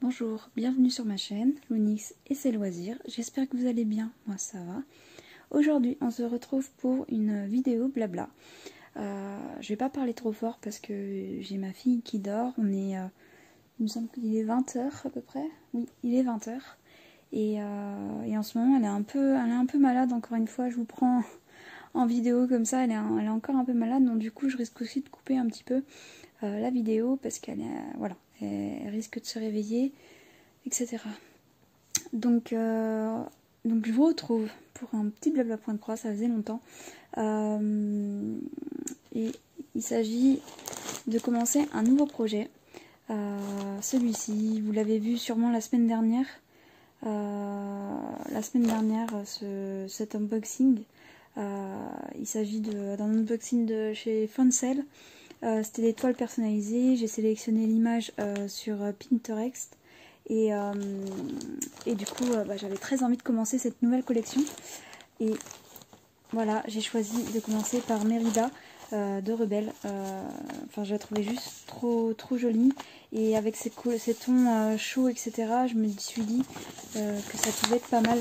Bonjour, bienvenue sur ma chaîne, Lounix et ses loisirs. J'espère que vous allez bien, moi ça va. Aujourd'hui, on se retrouve pour une vidéo blabla. Je vais pas parler trop fort parce que j'ai ma fille qui dort. Il me semble qu'il est 20 h à peu près. Oui, il est 20 h. Et en ce moment, elle est un peu malade. Encore une fois, je vous prends en vidéo comme ça. Elle est encore un peu malade, donc du coup, je risque aussi de couper un petit peu la vidéo parce qu'elle voilà, elle risque de se réveiller, etc. Donc je vous retrouve pour un petit blabla point de croix, ça faisait longtemps. Et il s'agit de commencer un nouveau projet. Celui-ci, vous l'avez vu sûrement la semaine dernière. Cet unboxing. Il s'agit d'un unboxing de chez Foncel. C'était des toiles personnalisées. J'ai sélectionné l'image sur Pinterest. Et du coup, j'avais très envie de commencer cette nouvelle collection. Et voilà, j'ai choisi de commencer par Mérida de Rebelle. Je la trouvais juste trop jolie. Et avec ces tons chauds, etc., je me suis dit que ça pouvait être pas mal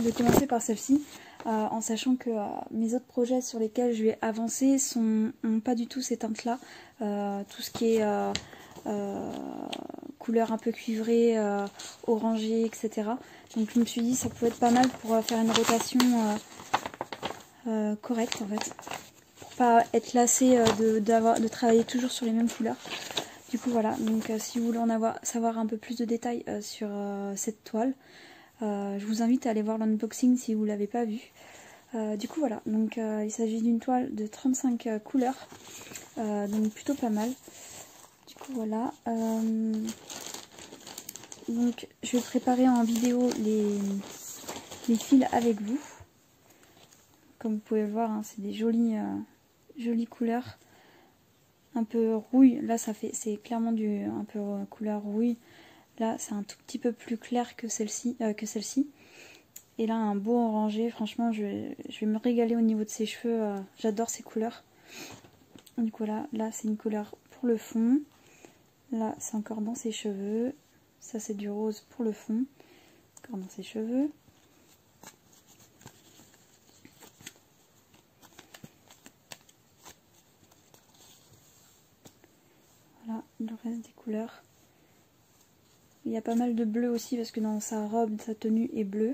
de commencer par celle-ci. En sachant que mes autres projets sur lesquels je vais avancer n'ont pas du tout ces teintes-là. Tout ce qui est couleur un peu cuivrée, orangée, etc. Donc je me suis dit que ça pouvait être pas mal pour faire une rotation correcte en fait. Pour pas être lassée de travailler toujours sur les mêmes couleurs. Du coup voilà, donc si vous voulez savoir un peu plus de détails sur cette toile, je vous invite à aller voir l'unboxing si vous ne l'avez pas vu. Du coup voilà, donc il s'agit d'une toile de 35 couleurs, donc plutôt pas mal. Du coup voilà, donc je vais préparer en vidéo les fils avec vous. Comme vous pouvez le voir, hein, c'est des jolies couleurs, un peu rouille. Là c'est clairement un peu couleur rouille. Là c'est un tout petit peu plus clair que celle-ci. Et là un beau orangé, franchement je vais me régaler au niveau de ses cheveux, j'adore ces couleurs. Du coup là c'est une couleur pour le fond, là c'est encore dans ses cheveux, ça c'est du rose pour le fond, encore dans ses cheveux. Voilà le reste des couleurs. Il y a pas mal de bleu aussi parce que dans sa robe, sa tenue est bleue.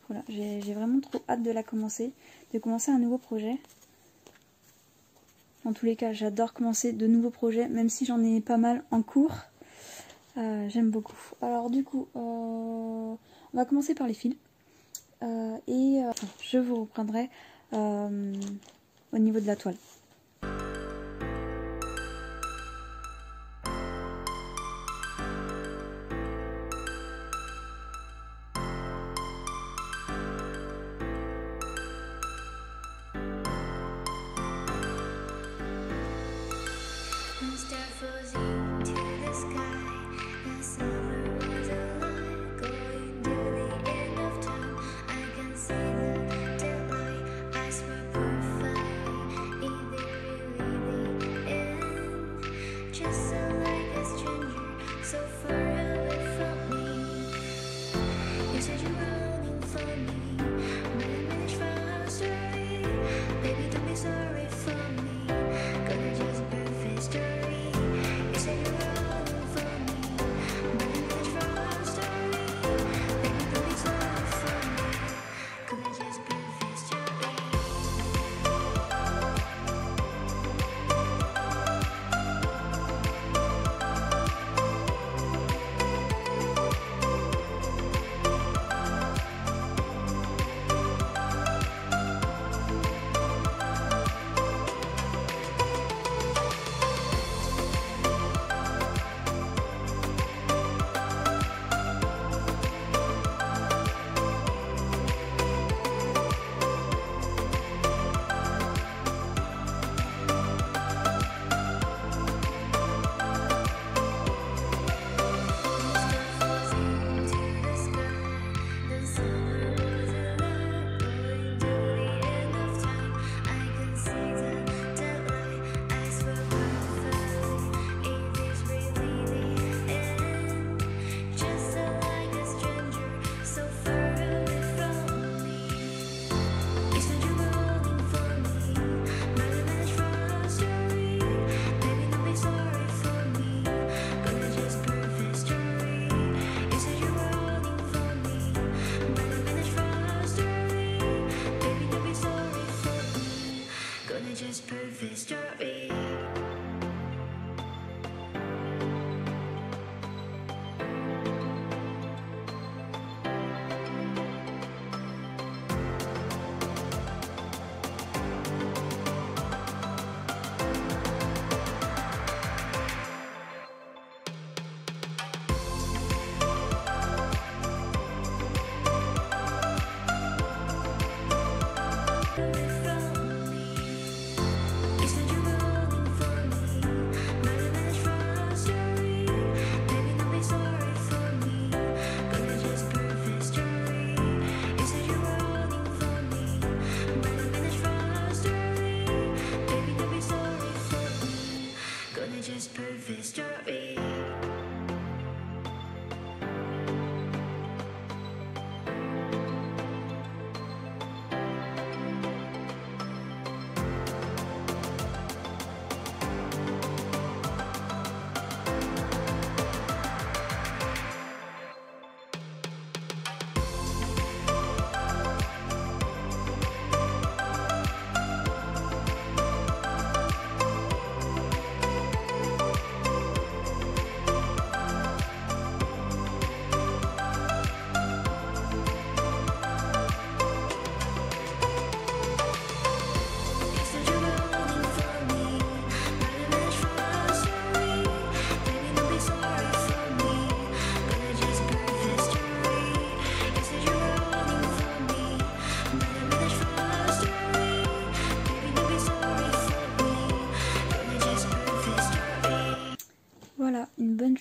Voilà, j'ai vraiment trop hâte de commencer un nouveau projet. En tous les cas, j'adore commencer de nouveaux projets, même si j'en ai pas mal en cours. J'aime beaucoup. Alors du coup, on va commencer par les fils. Je vous reprendrai au niveau de la toile.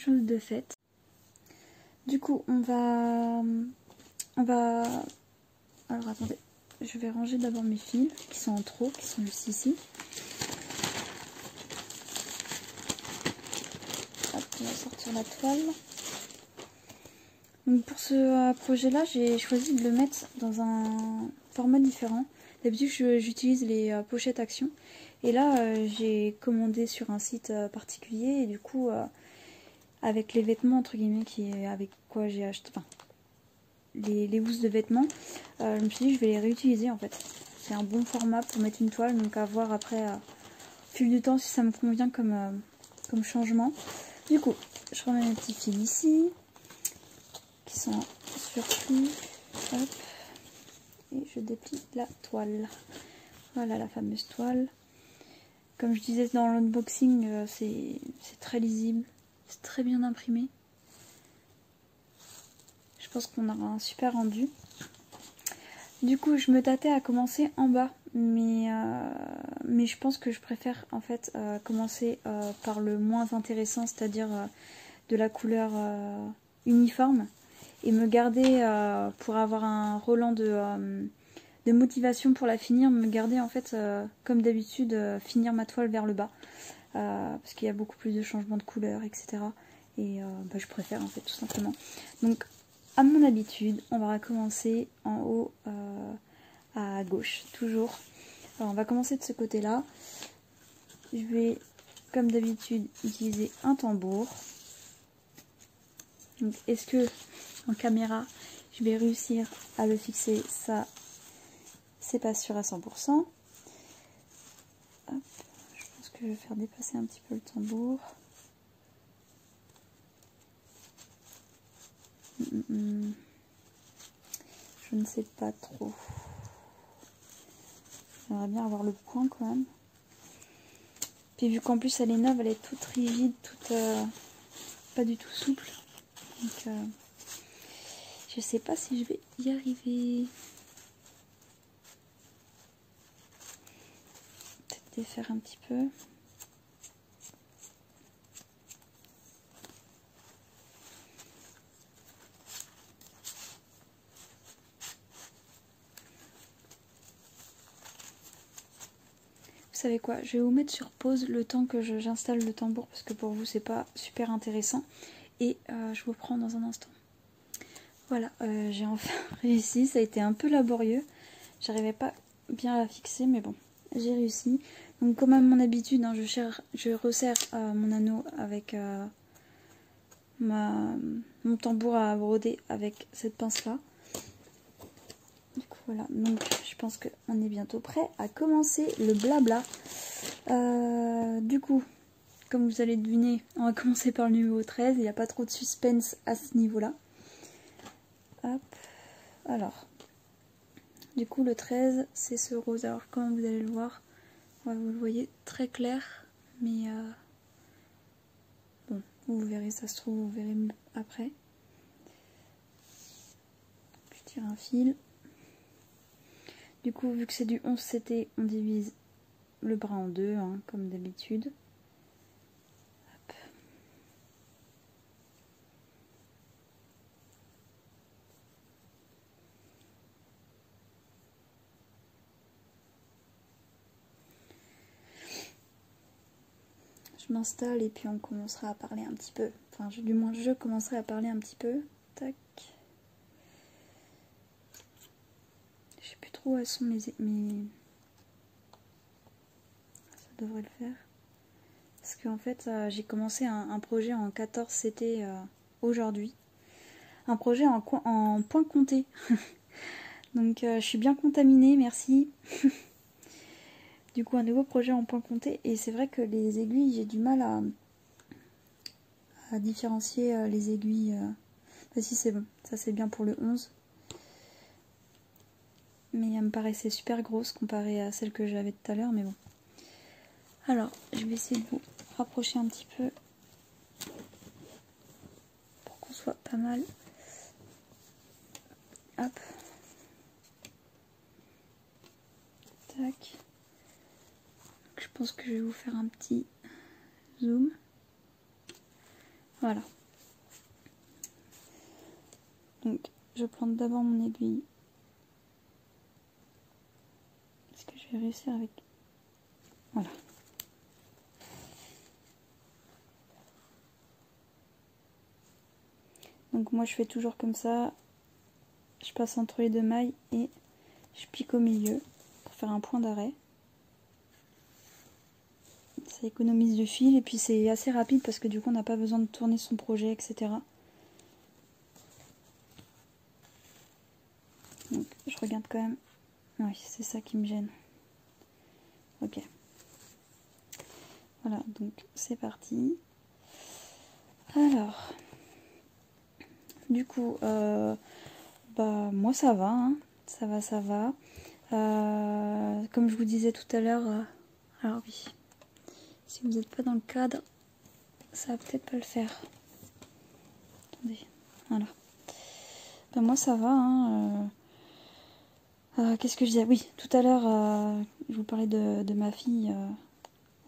chose de fait. Du coup, on va... Alors attendez, je vais ranger d'abord mes fils qui sont en trop, qui sont juste ici. Hop, on va sortir la toile. Donc pour ce projet-là, j'ai choisi de le mettre dans un format différent. D'habitude, j'utilise les pochettes Action. Et là, j'ai commandé sur un site particulier. Et du coup, avec les vêtements, entre guillemets, avec quoi j'ai acheté... Enfin, les housses de vêtements, je me suis dit je vais les réutiliser en fait. C'est un bon format pour mettre une toile. Donc à voir après, au fil du temps, si ça me convient comme changement. Du coup, je remets mes petits fils ici. Qui sont surplis, hop, et je déplie la toile. Voilà la fameuse toile. Comme je disais dans l'unboxing, c'est très lisible, c'est très bien imprimé. Je pense qu'on aura un super rendu. Du coup, je me tâtais à commencer en bas, mais je pense que je préfère en fait commencer par le moins intéressant, c'est-à-dire de la couleur uniforme. Et me garder, pour avoir un Roland de motivation pour la finir, me garder en fait, comme d'habitude, finir ma toile vers le bas. Parce qu'il y a beaucoup plus de changements de couleur, etc. Et je préfère en fait, tout simplement. Donc, à mon habitude, on va recommencer en haut à gauche, toujours. Alors, on va commencer de ce côté-là. Je vais, comme d'habitude, utiliser un tambour. Donc, est-ce que en caméra je vais réussir à le fixer? Ça, c'est pas sûr à 100%. Hop, je pense que je vais faire dépasser un petit peu le tambour. Je ne sais pas trop. J'aimerais bien avoir le point quand même. Puis vu qu'en plus elle est neuve, elle est toute rigide, toute pas du tout souple. Donc je sais pas si je vais y arriver. Peut-être défaire un petit peu. Vous savez quoi, je vais vous mettre sur pause le temps que j'installe le tambour parce que pour vous c'est pas super intéressant. Et je vous reprends dans un instant. Voilà, j'ai enfin réussi, ça a été un peu laborieux. J'arrivais pas bien à la fixer, mais bon, j'ai réussi. Donc comme à mon habitude, hein, je resserre mon anneau avec mon tambour à broder avec cette pince-là. Du coup voilà, donc je pense qu'on est bientôt prêt à commencer le blabla. Du coup, comme vous allez deviner, on va commencer par le numéro 13. Il n'y a pas trop de suspense à ce niveau-là. Hop, alors, du coup le 13 c'est ce rose. Alors comme vous allez le voir, ouais, vous le voyez très clair, mais bon, vous verrez, ça se trouve, vous verrez après. Je tire un fil. Du coup, vu que c'est du 11 CT, on divise le bras en deux, hein, comme d'habitude. Je m'installe et puis on commencera à parler un petit peu. Enfin, du moins, je commencerai à parler un petit peu. Tac. Je sais plus trop où sont mes... Ça devrait le faire. Parce qu'en fait, j'ai commencé un projet en 14 CT aujourd'hui. Un projet en point compté. Donc je suis bien contaminée, merci. Du coup, un nouveau projet en point compté. Et c'est vrai que les aiguilles, j'ai du mal à différencier les aiguilles. Bah si, c'est bon. Ça, c'est bien pour le 11. Mais elle me paraissait super grosse comparée à celle que j'avais tout à l'heure. Mais bon. Alors, je vais essayer de vous rapprocher un petit peu. Pour qu'on soit pas mal. Hop. Tac. Je pense que je vais vous faire un petit zoom. Voilà. Donc je plante d'abord mon aiguille. Est-ce que je vais réussir avec... Voilà. Donc moi je fais toujours comme ça. Je passe entre les deux mailles et je pique au milieu pour faire un point d'arrêt. Ça économise du fil et puis c'est assez rapide parce que du coup on n'a pas besoin de tourner son projet, etc. Donc je regarde quand même. Oui, c'est ça qui me gêne. Ok. Voilà, donc c'est parti. Alors, du coup, bah moi ça va, hein. Ça va, ça va. Comme je vous disais tout à l'heure, alors oui, si vous n'êtes pas dans le cadre, ça va peut-être pas le faire. Attendez, voilà. Ben moi ça va, hein. Qu'est-ce que je disais? Oui, tout à l'heure, je vous parlais de ma fille.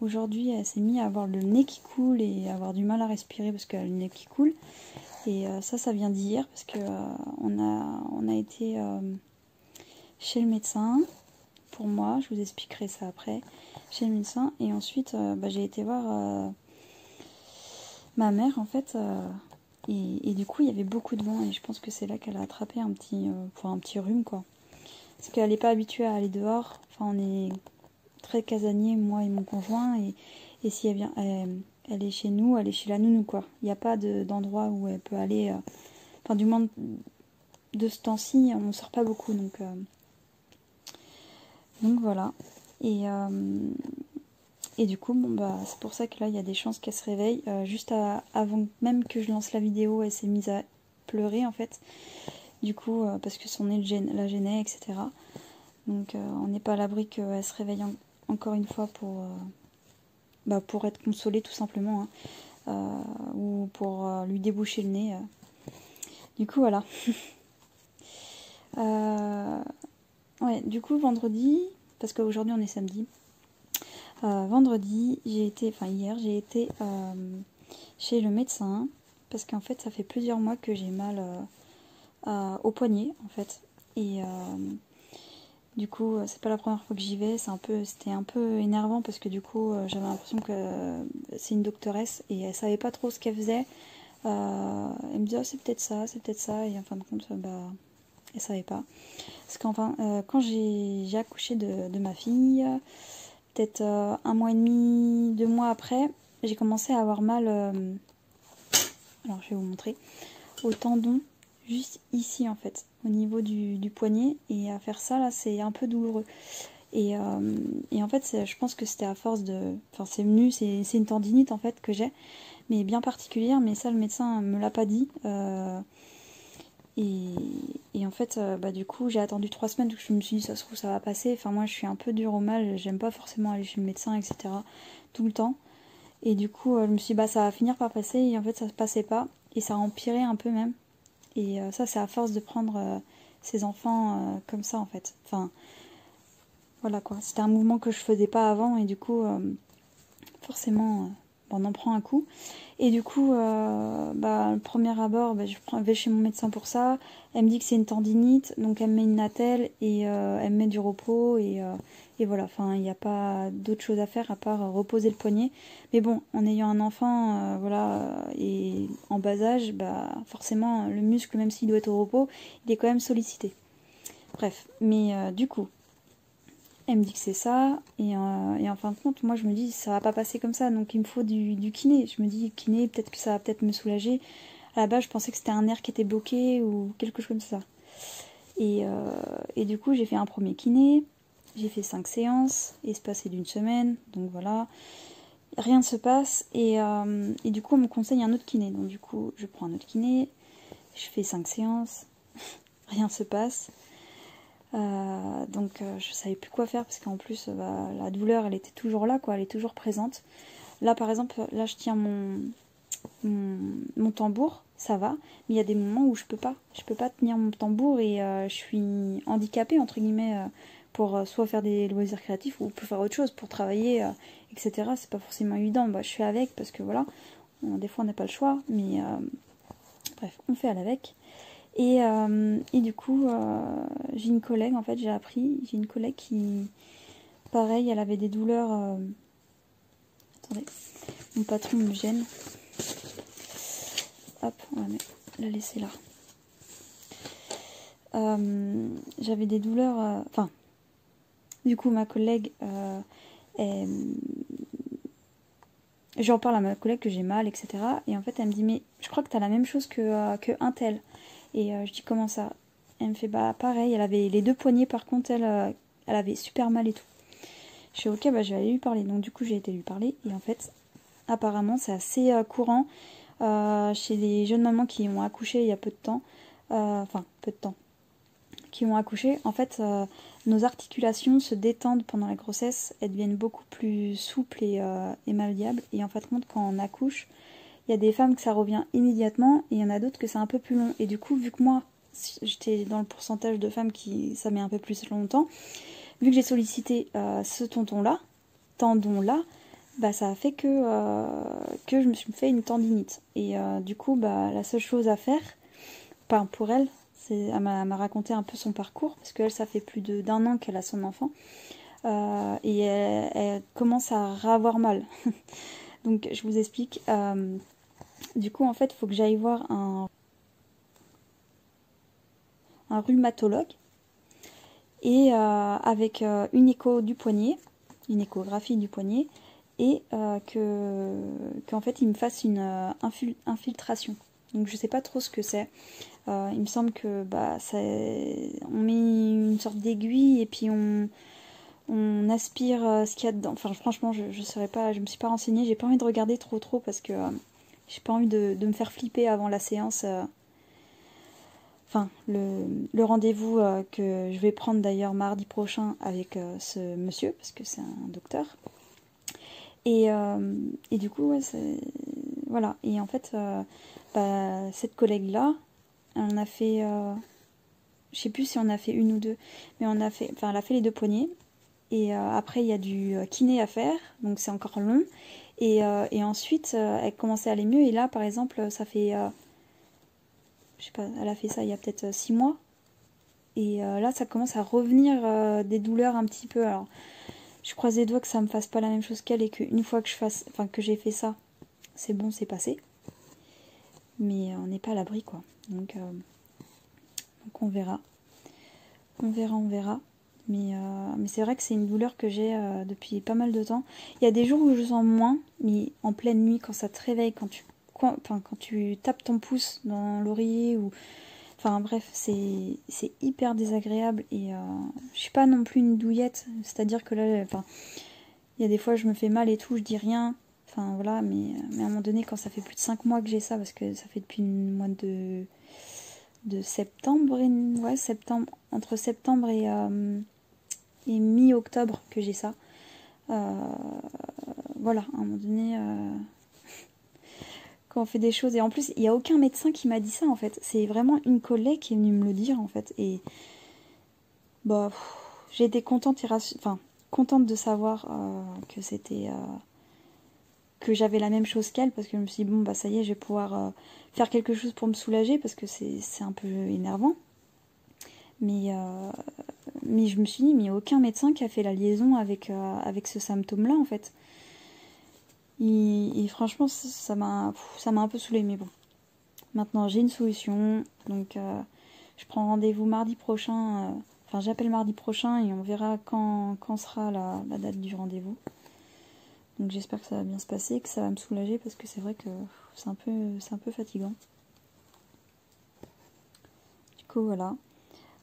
Aujourd'hui, elle s'est mise à avoir le nez qui coule et à avoir du mal à respirer parce qu'elle a le nez qui coule. Et ça vient d'hier parce que on a été chez le médecin. Pour moi, je vous expliquerai ça après. Chez le médecin. Et ensuite, j'ai été voir ma mère en fait. Et du coup, il y avait beaucoup de vent et je pense que c'est là qu'elle a attrapé un petit rhume quoi. Parce qu'elle n'est pas habituée à aller dehors. Enfin, on est très casanier, moi et mon conjoint. Et si elle vient, elle est chez nous, elle est chez la nounou, quoi. Il n'y a pas d'endroit où elle peut aller. Enfin, du moins, de ce temps-ci, on ne sort pas beaucoup. Donc voilà. Et du coup, c'est pour ça que là, il y a des chances qu'elle se réveille. Juste avant même que je lance la vidéo, elle s'est mise à pleurer, en fait. Du coup, parce que son nez la gênait, etc. Donc on n'est pas à l'abri qu'elle se réveille encore une fois pour être consolée tout simplement. Hein. Ou pour lui déboucher le nez. Du coup voilà. Ouais, du coup vendredi, parce qu'aujourd'hui on est samedi. Vendredi, hier j'ai été chez le médecin. Parce qu'en fait ça fait plusieurs mois que j'ai mal au poignet en fait. Et du coup, c'est pas la première fois que j'y vais, c'était un peu énervant parce que du coup, j'avais l'impression que c'est une doctoresse et elle savait pas trop ce qu'elle faisait. Elle me disait, oh, c'est peut-être ça, et en fin de compte, elle savait pas. Parce qu'enfin, quand j'ai accouché de ma fille, peut-être 1 mois et demi, 2 mois après, j'ai commencé à avoir mal, alors je vais vous montrer, au tendon. Juste ici en fait, au niveau du poignet, et à faire ça là c'est un peu douloureux. Et en fait je pense que c'était à force de... Enfin c'est venu, c'est une tendinite en fait que j'ai, mais bien particulière, mais ça le médecin me l'a pas dit. Et en fait du coup j'ai attendu 3 semaines, donc je me suis dit ça se trouve ça va passer. Enfin moi je suis un peu dure au mal, j'aime pas forcément aller chez le médecin, etc. tout le temps. Et du coup je me suis dit ça va finir par passer, et en fait ça se passait pas, et ça a empiré un peu même. Et ça, c'est à force de prendre ses enfants comme ça, en fait. Enfin, voilà quoi. C'était un mouvement que je faisais pas avant, et du coup, forcément, on en prend un coup. Et du coup, le premier abord, je vais chez mon médecin pour ça. Elle me dit que c'est une tendinite, donc elle me met une attelle et elle me met du repos. Et voilà, enfin, il n'y a pas d'autre chose à faire à part reposer le poignet. Mais bon, en ayant un enfant, et en bas âge, forcément, le muscle, même s'il doit être au repos, il est quand même sollicité. Bref, mais du coup, elle me dit que c'est ça, et en fin de compte, moi je me dis ça va pas passer comme ça, donc il me faut du kiné. Je me dis kiné, peut-être que ça va peut-être me soulager. À la base, je pensais que c'était un nerf qui était bloqué ou quelque chose comme ça. Et du coup, j'ai fait un premier kiné, j'ai fait 5 séances, espacées d'1 semaine, donc voilà. Rien ne se passe, et du coup, on me conseille un autre kiné. Donc du coup, je prends un autre kiné, je fais 5 séances, rien ne se passe. Donc je savais plus quoi faire parce qu'en plus la douleur elle était toujours là quoi, elle est toujours présente. Là par exemple, là je tiens mon tambour, ça va, mais il y a des moments où je peux pas tenir mon tambour, et je suis handicapée entre guillemets pour soit faire des loisirs créatifs ou pour faire autre chose, pour travailler, etc. C'est pas forcément évident. Je suis avec parce que voilà, Bon, des fois on n'a pas le choix, mais bref, on fait à l'avec. Et du coup, j'ai une collègue, en fait, j'ai une collègue qui, pareil, elle avait des douleurs. Attendez, mon patron me gêne. Hop, on va la laisser là. J'avais des douleurs. Enfin, du coup, ma collègue, j'en parle à ma collègue que j'ai mal, etc. Et en fait, elle me dit, mais je crois que t'as la même chose que un tel. Et je dis, comment ça? Elle me fait, bah pareil, elle avait les deux poignets, par contre, elle avait super mal et tout. Je fais, ok, bah je vais aller lui parler. Donc du coup, j'ai été lui parler. Et en fait, apparemment, c'est assez courant chez les jeunes mamans qui ont accouché il y a peu de temps. Enfin, peu de temps. Qui ont accouché. En fait, nos articulations se détendent pendant la grossesse. Elles deviennent beaucoup plus souples et malléables. Et en fait, quand on accouche, il y a des femmes que ça revient immédiatement. Et il y en a d'autres que c'est un peu plus long. Et du coup, vu que moi, j'étais dans le pourcentage de femmes qui ça met un peu plus longtemps, vu que j'ai sollicité ce tendon-là, bah, ça a fait que je me suis fait une tendinite. Et du coup, bah, la seule chose à faire, enfin pour elle, elle m'a raconté un peu son parcours, parce qu'elle, ça fait plus d'un an qu'elle a son enfant. Et elle commence à avoir mal. Donc je vous explique. Du coup, en fait, il faut que j'aille voir un rhumatologue. Et avec une écho du poignet, une échographie du poignet, et qu'en fait il me fasse une infiltration. Donc je sais pas trop ce que c'est. Il me semble que bah on met une sorte d'aiguille et puis on aspire ce qu'il y a dedans. Enfin franchement je saurais pas, je me suis pas renseignée, j'ai pas envie de regarder trop parce que j'ai pas envie de me faire flipper avant la séance. Enfin, le rendez-vous que je vais prendre d'ailleurs mardi prochain avec ce monsieur, parce que c'est un docteur. Et du coup, ouais, voilà. Et en fait, bah, cette collègue-là, on a fait, je sais plus si on a fait une ou deux, mais elle a fait les deux poignets. Et après, il y a du kiné à faire, donc c'est encore long. Et ensuite, elle commençait à aller mieux. Et là, par exemple, ça fait, je sais pas, elle a fait ça il y a peut-être 6 mois. Et là, ça commence à revenir des douleurs un petit peu. Alors, je croise les doigts que ça me fasse pas la même chose qu'elle et qu'une fois que j'ai fait ça, c'est bon, c'est passé. Mais on n'est pas à l'abri, quoi. Donc on verra. On verra. Mais c'est vrai que c'est une douleur que j'ai depuis pas mal de temps. Il y a des jours où je sens moins, mais en pleine nuit, quand ça te réveille, quand tu tapes ton pouce dans l'oreiller ou... Enfin bref, c'est hyper désagréable et je suis pas non plus une douillette, c'est-à-dire que là, enfin, il y a des fois je me fais mal et tout, je dis rien, enfin voilà, mais à un moment donné quand ça fait plus de 5 mois que j'ai ça, parce que ça fait depuis le mois de septembre, ouais septembre, entre septembre et mi-octobre que j'ai ça, voilà, à un moment donné... quand on fait des choses. Et en plus, il n'y a aucun médecin qui m'a dit ça, en fait. C'est vraiment une collègue qui est venue me le dire, en fait. Et bah, j'ai été contente, contente de savoir que c'était... que j'avais la même chose qu'elle, parce que je me suis dit, bon, bah ça y est, je vais pouvoir faire quelque chose pour me soulager, parce que c'est un peu énervant. Mais je me suis dit, mais il n'y a aucun médecin qui a fait la liaison avec ce symptôme-là, en fait. Et franchement, ça m'a un peu saoulée, mais bon. Maintenant, j'ai une solution. Donc, je prends rendez-vous mardi prochain. Enfin, j'appelle mardi prochain et on verra quand sera la date du rendez-vous. Donc, j'espère que ça va bien se passer, que ça va me soulager parce que c'est vrai que c'est un peu fatigant. Du coup, voilà.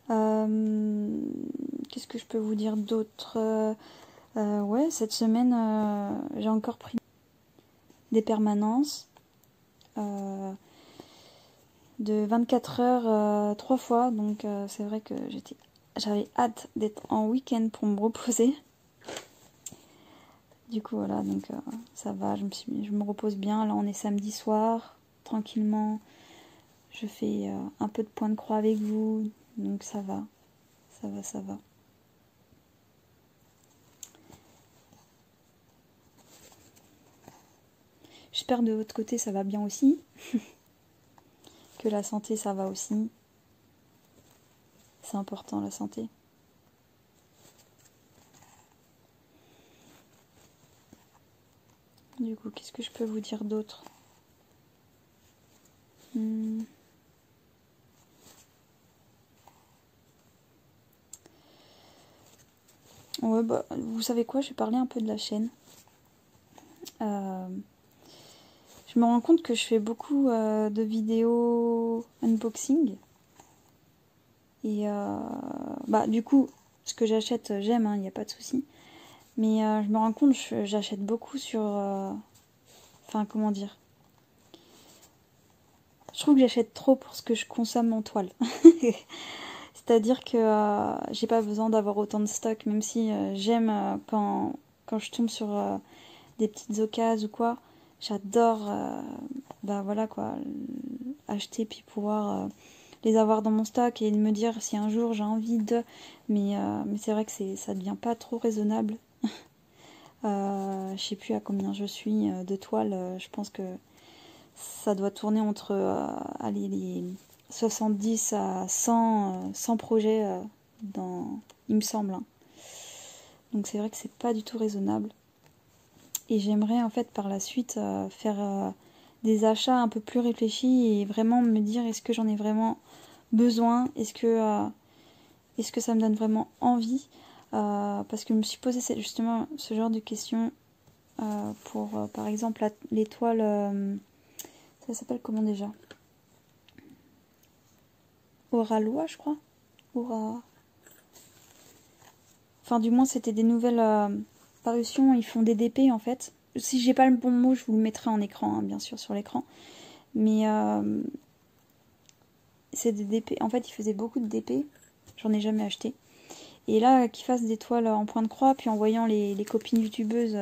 Qu'est-ce que je peux vous dire d'autre? Ouais, cette semaine, j'ai encore pris des permanences. De 24 heures 3 fois, donc c'est vrai que j'avais hâte d'être en week-end pour me reposer. Du coup voilà, donc ça va, je me repose bien. Là on est samedi soir, tranquillement. Je fais un peu de point de croix avec vous, donc ça va. Je J'espère de votre côté ça va bien aussi. Que la santé ça va aussi. C'est important la santé. Du coup, qu'est-ce que je peux vous dire d'autre? Ouais, bah, vous savez quoi, je vais parler un peu de la chaîne. Je me rends compte que je fais beaucoup de vidéos unboxing. Et bah, du coup, ce que j'achète, j'aime, il n'y a pas de souci. Mais je me rends compte, j'achète beaucoup sur... Enfin, comment dire? Je trouve que j'achète trop pour ce que je consomme en toile. C'est-à-dire que j'ai pas besoin d'avoir autant de stock, même si j'aime quand je tombe sur des petites occasions ou quoi. J'adore, bah voilà quoi, acheter puis pouvoir les avoir dans mon stock et me dire si un jour j'ai envie de. Mais c'est vrai que ça devient pas trop raisonnable. Je sais plus à combien je suis de toiles. Je pense que ça doit tourner entre allez, les 70 à 100 projets il me semble. Hein. Donc c'est vrai que c'est pas du tout raisonnable. Et j'aimerais en fait par la suite faire des achats un peu plus réfléchis et vraiment me dire est-ce que j'en ai vraiment besoin, est-ce que ça me donne vraiment envie, parce que je me suis posé justement ce genre de questions pour par exemple les toiles, ça s'appelle comment déjà? Oralois je crois. Enfin du moins c'était des nouvelles parutions, ils font des DP en fait. Si j'ai pas le bon mot je vous le mettrai en écran, hein, bien sûr sur l'écran. Mais c'est des DP, en fait ils faisaient beaucoup de DP, j'en ai jamais acheté. Et là qu'ils fassent des toiles en point de croix, puis en voyant les copines youtubeuses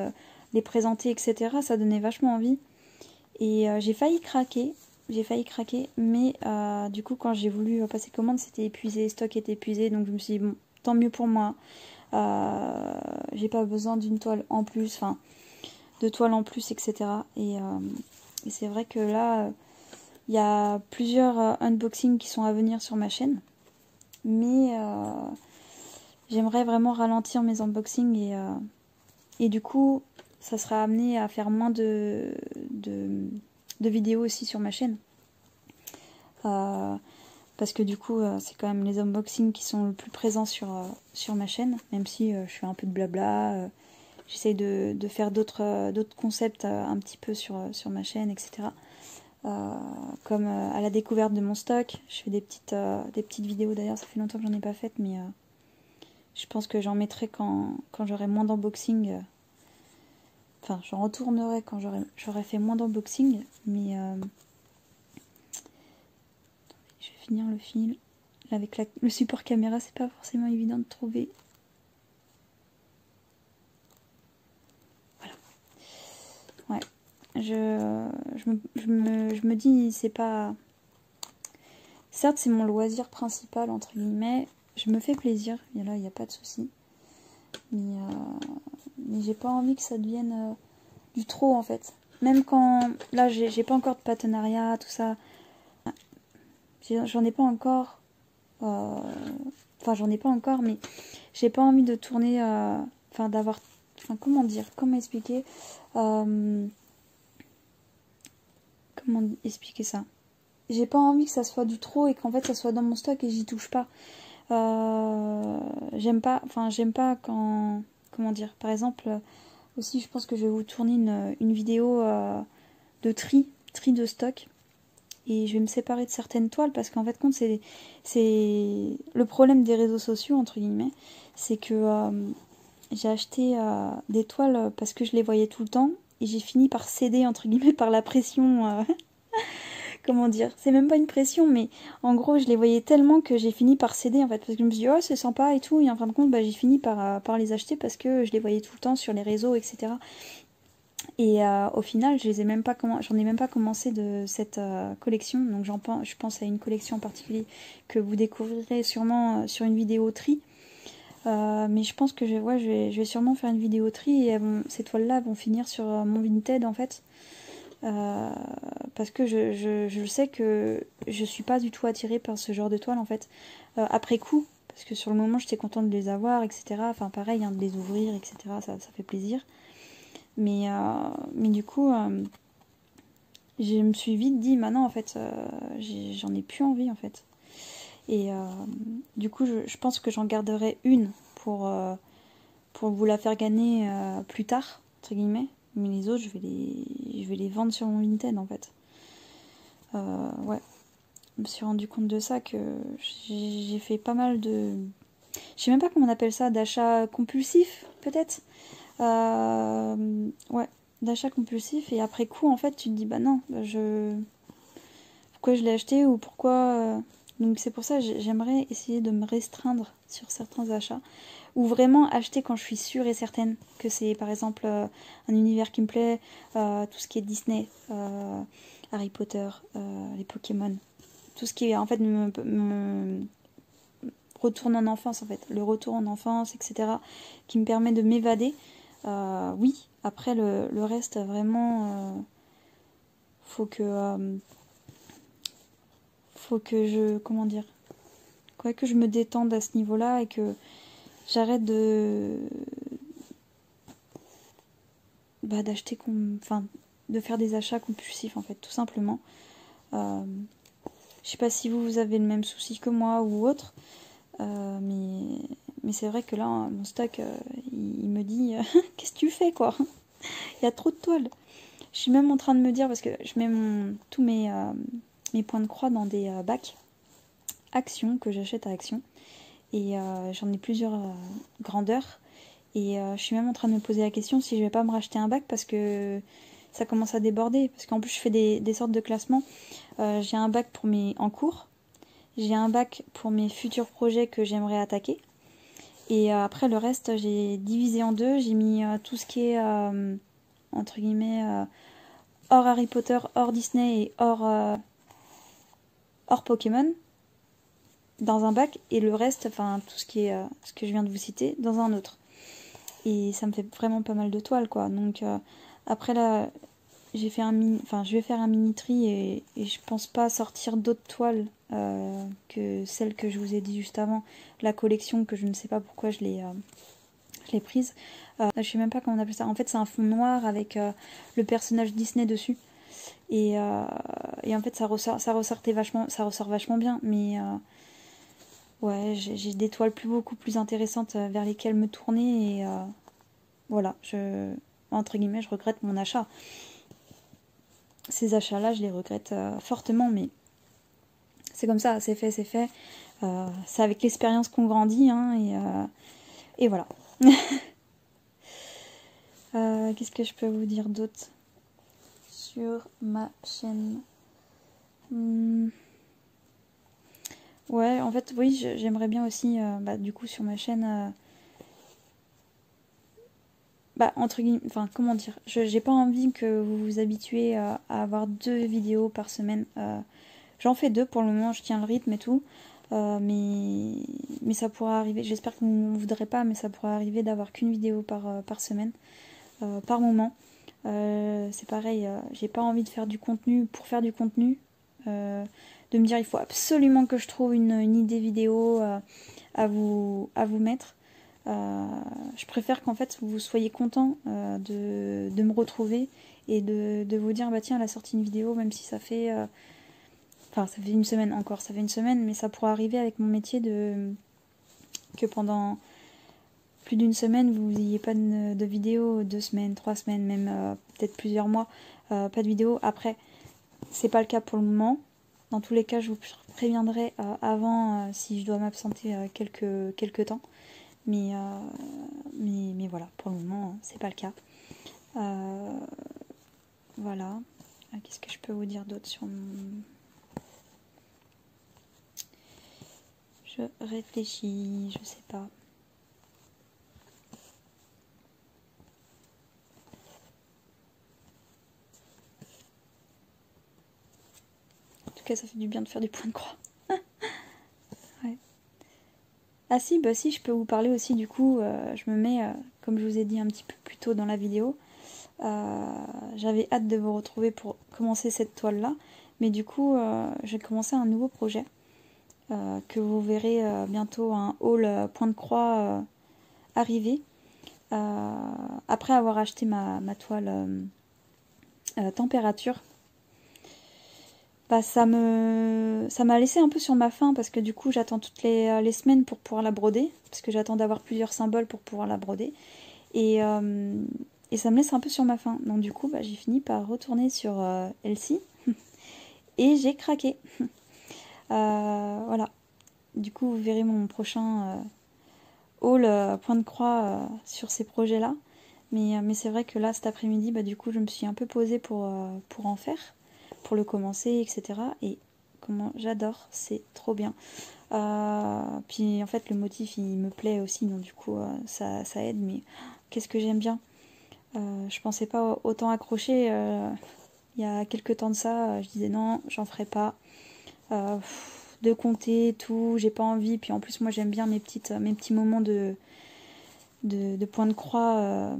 les présenter, etc. Ça donnait vachement envie. Et j'ai failli craquer, mais du coup quand j'ai voulu passer commande c'était épuisé, le stock était épuisé, donc je me suis dit bon, tant mieux pour moi. J'ai pas besoin d'une toile en plus, enfin de toiles en plus, etc. Et c'est vrai que là, il y a plusieurs unboxings qui sont à venir sur ma chaîne, mais j'aimerais vraiment ralentir mes unboxings et du coup, ça sera amené à faire moins de vidéos aussi sur ma chaîne. Parce que du coup, c'est quand même les unboxings qui sont le plus présents sur ma chaîne, même si je fais un peu de blabla. J'essaye de faire d'autres concepts un petit peu sur ma chaîne, etc. Comme à la découverte de mon stock. Je fais des petites vidéos d'ailleurs, ça fait longtemps que j'en ai pas faites, mais je pense que j'en mettrai quand j'aurai moins d'unboxing. Enfin, j'en retournerai quand j'aurai fait moins d'unboxing, mais je vais finir le fil. Là, avec le support caméra, c'est pas forcément évident de trouver. Voilà. Ouais. Je me dis, c'est pas... Certes, c'est mon loisir principal, entre guillemets. Je me fais plaisir, et là, il n'y a pas de souci. Mais j'ai pas envie que ça devienne du trop, en fait. Même quand... Là, j'ai pas encore de partenariat, tout ça. J'en ai pas encore... Enfin, j'en ai pas encore, mais j'ai pas envie de tourner... Enfin, d'avoir... Enfin, comment dire? Comment expliquer Comment expliquer ça? J'ai pas envie que ça soit du trop et qu'en fait ça soit dans mon stock et j'y touche pas. J'aime pas quand... Comment dire? Par exemple, aussi je pense que je vais vous tourner une vidéo de tri de stock. Et je vais me séparer de certaines toiles parce qu'en fait, compte, c'est le problème des réseaux sociaux, entre guillemets. C'est que j'ai acheté des toiles parce que je les voyais tout le temps. Et j'ai fini par céder, entre guillemets, par la pression. Comment dire? C'est même pas une pression, mais en gros, je les voyais tellement que j'ai fini par céder, en fait. Parce que je me suis dit, oh, c'est sympa et tout. Et en fin de compte, bah, j'ai fini par les acheter parce que je les voyais tout le temps sur les réseaux, etc. Et au final, j'en ai même pas commencé de cette collection. Donc je pense à une collection en particulier que vous découvrirez sûrement sur une vidéo tri. Mais je pense que je vais sûrement faire une vidéo tri et ces toiles-là vont finir sur mon Vinted en fait. Parce que je sais que je suis pas du tout attirée par ce genre de toile en fait. Après coup, parce que sur le moment j'étais contente de les avoir, etc. Enfin pareil, hein, de les ouvrir, etc. Ça fait plaisir. Mais du coup, je me suis vite dit, maintenant en fait, j'en ai plus envie en fait. Et du coup, je pense que j'en garderai une pour vous la faire gagner plus tard, entre guillemets. Mais les autres, je vais les vendre sur mon Vinted en fait. Ouais, je me suis rendu compte de ça, que j'ai fait pas mal de... Je sais même pas comment on appelle ça, d'achat compulsif peut-être. Ouais, d'achat compulsif, et après coup en fait tu te dis bah non, pourquoi je l'ai acheté, ou pourquoi... Donc c'est pour ça que j'aimerais essayer de me restreindre sur certains achats, ou vraiment acheter quand je suis sûre et certaine que c'est par exemple un univers qui me plaît, tout ce qui est Disney, Harry Potter, les Pokémon, tout ce qui en fait me retourne en enfance en fait, le retour en enfance, etc., qui me permet de m'évader. Oui, après le reste vraiment, faut que je, comment dire, quoi, que je me détende à ce niveau-là, et que j'arrête d'acheter, enfin, de faire des achats compulsifs en fait, tout simplement. Je sais pas si vous avez le même souci que moi ou autre, mais c'est vrai que là, mon stock, il me dit qu'est-ce que tu fais quoi? Il y a trop de toiles. Je suis même en train de me dire, parce que je mets tous mes points de croix dans des bacs Action que j'achète à Action. Et j'en ai plusieurs grandeurs. Et je suis même en train de me poser la question si je vais pas me racheter un bac, parce que ça commence à déborder. Parce qu'en plus, je fais des sortes de classements. J'ai un bac pour mes en cours. J'ai un bac pour mes futurs projets que j'aimerais attaquer. Et après, le reste, j'ai divisé en deux. J'ai mis tout ce qui est, entre guillemets, hors Harry Potter, hors Disney et hors Pokémon dans un bac. Et le reste, enfin, tout ce qui est ce que je viens de vous citer, dans un autre. Et ça me fait vraiment pas mal de toiles, quoi. Donc après là, j'ai fait je vais faire un mini tri, et je pense pas sortir d'autres toiles que celles que je vous ai dit juste avant. La collection, que je ne sais pas pourquoi je l'ai prise. Je sais même pas comment on appelle ça. En fait, c'est un fond noir avec le personnage Disney dessus. Et en fait, ça ressort vachement bien. Mais ouais, j'ai des toiles beaucoup plus intéressantes vers lesquelles me tourner. Et voilà, entre guillemets, je regrette mon achat. Ces achats-là, je les regrette fortement, mais c'est comme ça, c'est fait, c'est fait. C'est avec l'expérience qu'on grandit, hein, et voilà. Qu'est-ce que je peux vous dire d'autre sur ma chaîne? Ouais, en fait, oui, j'aimerais bien aussi, du coup, sur ma chaîne, entre guillemets, enfin, comment dire, j'ai pas envie que vous vous habituez à avoir 2 vidéos par semaine. J'en fais 2 pour le moment, je tiens le rythme et tout. Mais ça pourra arriver, j'espère que vous ne voudrez pas, mais ça pourra arriver d'avoir qu'une vidéo par semaine, par moment. C'est pareil, j'ai pas envie de faire du contenu pour faire du contenu, de me dire il faut absolument que je trouve une idée vidéo à vous mettre. Je préfère qu'en fait vous soyez content de me retrouver, et de vous dire bah tiens, elle a sorti une vidéo, même si ça fait ça fait une semaine encore, ça fait une semaine, mais ça pourrait arriver avec mon métier que pendant plus d'une semaine vous n'ayez pas de vidéo, 2 semaines, 3 semaines, même peut-être plusieurs mois, pas de vidéo. Après, c'est pas le cas pour le moment. Dans tous les cas, je vous préviendrai avant si je dois m'absenter quelques temps. Mais voilà, pour le moment, c'est pas le cas. Voilà. Qu'est-ce que je peux vous dire d'autre sur mon... Je réfléchis, je sais pas. En tout cas, ça fait du bien de faire du point de croix. Ouais. Ah si, si, je peux vous parler aussi du coup, je me mets, comme je vous ai dit un petit peu plus tôt dans la vidéo, J'avais hâte de vous retrouver pour commencer cette toile-là. Mais du coup, j'ai commencé un nouveau projet que vous verrez bientôt, un haul point de croix arriver. Après avoir acheté ma toile température, bah, ça m'a laissé un peu sur ma faim parce que du coup j'attends toutes les semaines pour pouvoir la broder, parce que j'attends d'avoir plusieurs symboles pour pouvoir la broder. Et ça me laisse un peu sur ma faim. Donc du coup, bah, j'ai fini par retourner sur Etsy et j'ai craqué. Voilà. Du coup, vous verrez mon prochain haul point de croix sur ces projets-là. Mais c'est vrai que là, cet après-midi, bah, du coup, je me suis un peu posée pour en faire, pour le commencer, etc. Et comment j'adore, c'est trop bien. Puis en fait, le motif, il me plaît aussi, donc du coup, ça aide. Mais qu'est-ce que j'aime bien. Je pensais pas autant accrocher il y a quelques temps de ça. Je disais non, j'en ferai pas. De compter tout, j'ai pas envie. Puis en plus, moi, j'aime bien mes petits moments de point de croix.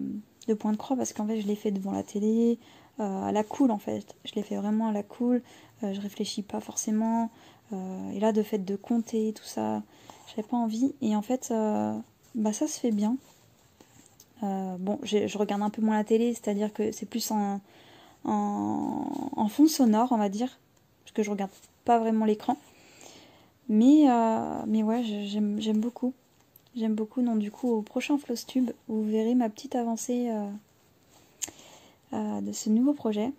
De point de croix parce qu'en fait, je l'ai fait devant la télé, à la cool en fait. Je l'ai fait vraiment à la cool. Je réfléchis pas forcément. Et là, de fait de compter, tout ça, j'avais pas envie. Et en fait, bah, ça se fait bien. Bon, je regarde un peu moins la télé, c'est-à-dire que c'est plus en fond sonore, on va dire, parce que je regarde pas vraiment l'écran. Mais ouais, j'aime beaucoup. J'aime beaucoup. Donc du coup, au prochain Flosstube, vous verrez ma petite avancée de ce nouveau projet.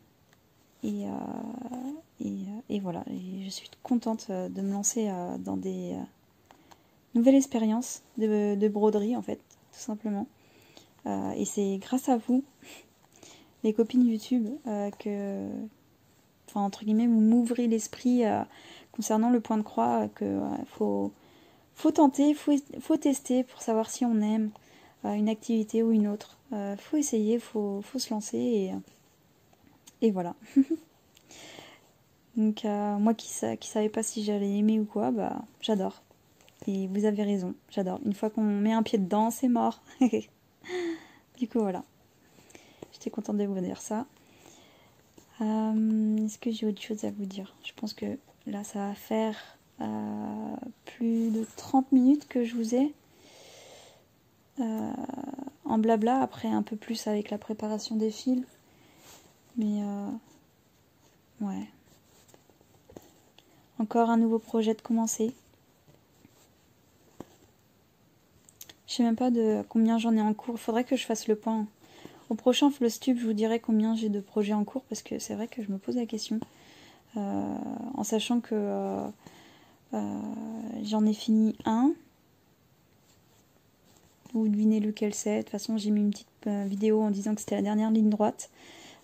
Et voilà, et je suis contente de me lancer dans des nouvelles expériences de broderie, en fait, tout simplement. Et c'est grâce à vous, les copines YouTube, que, enfin, entre guillemets, vous m'ouvrez l'esprit concernant le point de croix, que faut tenter, faut tester pour savoir si on aime une activité ou une autre. Faut essayer, faut se lancer, et voilà. Donc moi qui savais pas si j'allais aimer ou quoi, bah j'adore. Et vous avez raison, j'adore. Une fois qu'on met un pied dedans, c'est mort. Du coup voilà. J'étais contente de vous dire ça. Est-ce que j'ai autre chose à vous dire? Je pense que là ça va faire plus de 30 minutes que je vous ai en blabla, après un peu plus avec la préparation des fils. Mais ouais. Encore un nouveau projet de commencer. Je sais même pas de combien j'en ai en cours. Il faudrait que je fasse le point. Au prochain Flosstube, je vous dirai combien j'ai de projets en cours parce que c'est vrai que je me pose la question. En sachant que j'en ai fini un. Vous devinez lequel c'est. De toute façon, j'ai mis une petite vidéo en disant que c'était la dernière ligne droite.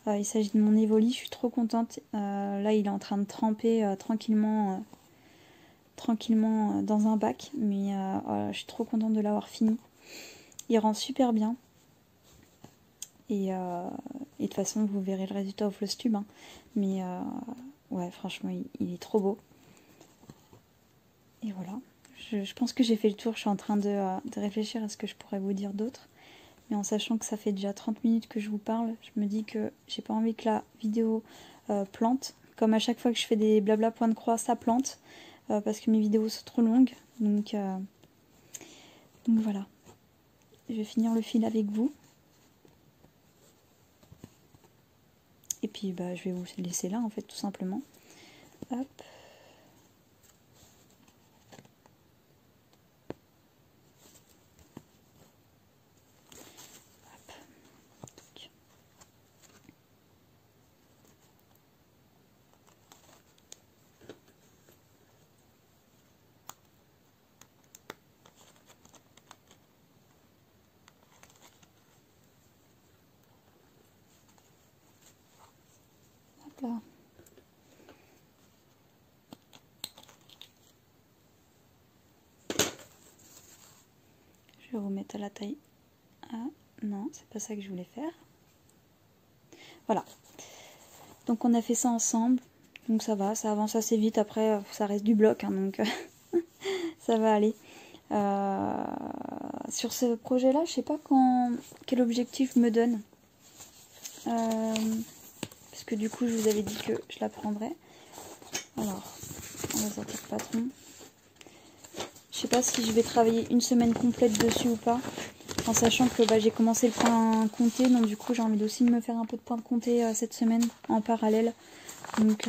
Il s'agit de mon Evoli. Je suis trop contente. Là, il est en train de tremper tranquillement dans un bac. Mais voilà, je suis trop contente de l'avoir fini. Il rend super bien. Et de toute façon, vous verrez le résultat au Flosstube. Hein. Mais ouais, franchement, il est trop beau. Et voilà. Je pense que j'ai fait le tour. Je suis en train de réfléchir à ce que je pourrais vous dire d'autre. Mais en sachant que ça fait déjà 30 minutes que je vous parle, je me dis que j'ai pas envie que la vidéo plante. Comme à chaque fois que je fais des blabla points de croix, ça plante. Parce que mes vidéos sont trop longues. Donc voilà. Je vais finir le fil avec vous. Et puis bah, je vais vous laisser là en fait tout simplement. Hop. Hop là. Je vais remettre à la taille. Ah non, c'est pas ça que je voulais faire. Voilà. Donc on a fait ça ensemble. Donc ça va, ça avance assez vite. Après, ça reste du bloc, hein, donc ça va aller. Sur ce projet-là, je sais pas quel objectif me donne. Parce que du coup, je vous avais dit que je la prendrais. Alors, on va sortir le patron. Je sais pas si je vais travailler une semaine complète dessus ou pas. En sachant que j'ai commencé le point compté. Donc du coup, j'ai envie aussi de me faire un peu de point de compté cette semaine en parallèle. Donc...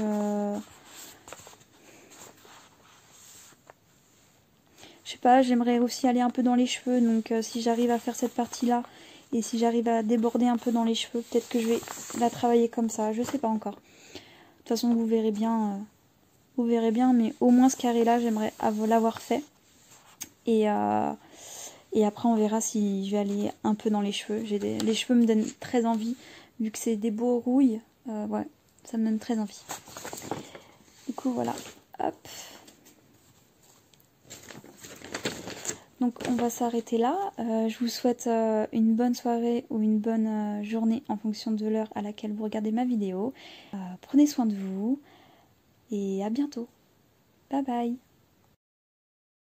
je sais pas, j'aimerais aussi aller un peu dans les cheveux, donc si j'arrive à faire cette partie-là, et si j'arrive à déborder un peu dans les cheveux, peut-être que je vais la travailler comme ça, je sais pas encore. De toute façon, vous verrez bien, mais au moins ce carré-là, j'aimerais l'avoir fait. Et après, on verra si je vais aller un peu dans les cheveux. Les cheveux me donnent très envie, vu que c'est des beaux rouilles, ouais, ça me donne très envie. Du coup, voilà, hop. Donc on va s'arrêter là. Je vous souhaite une bonne soirée ou une bonne journée en fonction de l'heure à laquelle vous regardez ma vidéo. Prenez soin de vous et à bientôt. Bye bye.